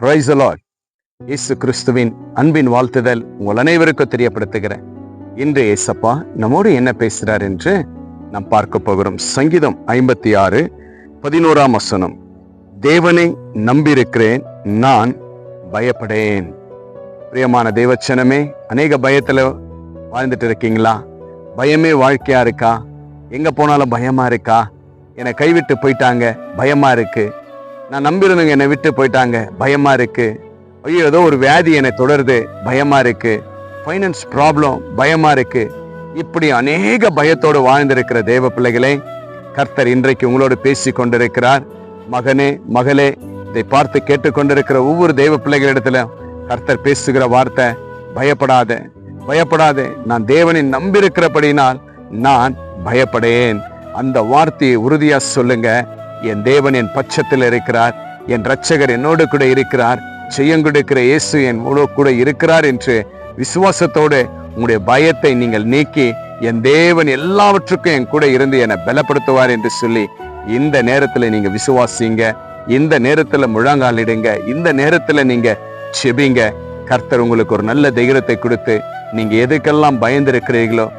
Praise the Lord. இயேசு கிறிஸ்துவின் அன்பின் வாழ்த்துதல் உங்கள் அனைவருக்கும் தெரியப்படுத்துகிறேன். இன்று இயேசப்பா நம்மோடு என்ன பேசுகிறார் என்று நாம் பார்க்க போகிறோம். சங்கீதம் 56:11 தேவனை நம்பியிருக்கிறேன், நான் பயப்படேன். பிரியமான தேவச்சனமே, அநேக பயத்துல வாழ்ந்துட்டு இருக்கீங்களா? பயமே வாழ்க்கையா இருக்கா? எங்க போனாலும் பயமா இருக்கா? என்னை கைவிட்டு போயிட்டாங்க, பயமா இருக்கு. நான் நம்பியிருந்தவங்க என்னை விட்டு போயிட்டாங்க, பயமா இருக்கு. ஐயோ, ஏதோ ஒரு வியாதி என்னை தொடருது, பயமா இருக்கு. ஃபைனான்ஸ் ப்ராப்ளம், பயமா இருக்கு. இப்படி அநேக பயத்தோடு வாழ்ந்திருக்கிற தேவ பிள்ளைகளே, கர்த்தர் இன்றைக்கு உங்களோடு பேசி கொண்டிருக்கிறார். மகனே, மகளே, இதை பார்த்து கேட்டுக்கொண்டிருக்கிற ஒவ்வொரு தேவ பிள்ளைகளிடத்துல கர்த்தர் பேசுகிற வார்த்தை, பயப்படாத, பயப்படாதே, நான் தேவனை நம்பியிருக்கிறபடினால் நான் பயப்படேன். அந்த வார்த்தையை உறுதியா சொல்லுங்க. என் தேவன் என் பட்சத்தில் இருக்கிறார், என் இரட்சகர் என்னோடு கூட இருக்கிறார், செய்யங்கொடுக்கிற இயேசு என்னோடு கூட இருக்கிறார் என்று விசுவாசத்தோடு உங்களுடைய பயத்தை நீங்கள் நீக்கி, என் தேவன் எல்லாவற்றுக்கும் என் கூட இருந்து என்னை பலப்படுத்துவார் என்று சொல்லி இந்த நேரத்துல நீங்க விசுவாசிங்க. இந்த நேரத்துல முழங்காலிடுங்க. இந்த நேரத்துல நீங்க செபிங்க. கர்த்தர் உங்களுக்கு ஒரு நல்ல தைரியத்தை கொடுத்து நீங்க எதுக்கெல்லாம் பயந்திருக்கிறீர்களோ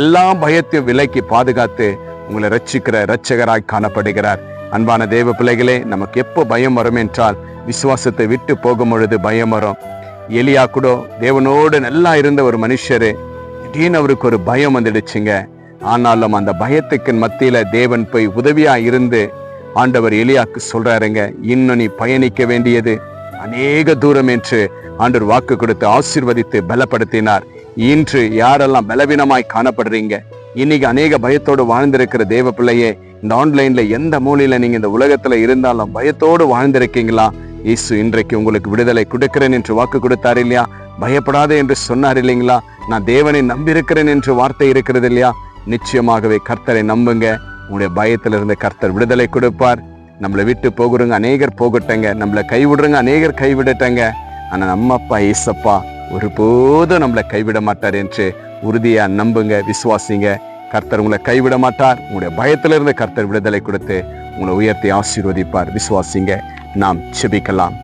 எல்லா பயத்தையும் விலக்கி பாதுகாத்து உங்களை ரட்சிக்கிற இரட்சகராய் காணப்படுகிறார். அன்பான தேவ பிள்ளைகளே, நமக்கு எப்போ பயம் வரும் என்றால் விசுவாசத்தை விட்டு போகும் பொழுது பயம் வரும். எலியா கூட தேவனோடு நல்லா இருந்த ஒரு மனுஷரு, திடீர்னு அவருக்கு ஒரு பயம் வந்துடுச்சுங்க. ஆனாலும் அந்த பயத்துக்கு மத்தியில தேவன் போய் உதவியா இருந்து ஆண்டவர் எலியாக்கு சொல்றாருங்க, இன்னும் நீ பயணிக்க வேண்டியது அநேக தூரம் என்று ஆண்டவர் வாக்கு கொடுத்து ஆசீர்வதித்து பலப்படுத்தினார். இன்று யாரெல்லாம் பலவீனமாய் காணப்படுறீங்க, இன்னைக்கு அநேக பயத்தோடு வாழ்ந்திருக்கிற தேவ பிள்ளையே, இந்த ஆன்லைன்ல எந்த மூலையில நீங்க இந்த உலகத்துல இருந்தாலும் பயத்தோடு வாழ்ந்திருக்கீங்களா? இயேசு இன்றைக்கு உங்களுக்கு விடுதலை கொடுக்கிறேன் என்று வாக்கு கொடுத்தார் இல்லையா? பயப்படாதே என்று சொன்னார் இல்லைங்களா? நான் தேவனை நம்பியிருக்கிறேன் என்று வார்த்தை இருக்கிறது இல்லையா? நிச்சயமாகவே கர்த்தரை நம்புங்க. உங்களுடைய பயத்திலிருந்து கர்த்தர் விடுதலை கொடுப்பார். நம்மளை விட்டு போகிறவங்க அநேகர் போகட்டங்க, நம்மளை கைவிடுறவங்க அநேகர் கைவிடட்டங்க. ஆனா நம்ம அப்பா இயேசப்பா ஒருபோதும் நம்மளை கைவிட மாட்டார் என்று உறுதியா நம்புங்க, விசுவாசிங்க. கர்த்தர் உங்களை கைவிட மாட்டார். உங்களுடைய பயத்திலிருந்து கர்த்தர் விடுதலை கொடுத்து உங்களை உயர்த்தி ஆசீர்வதிப்பார். விசுவாசிங்க. நாம் செபிக்கலாம்.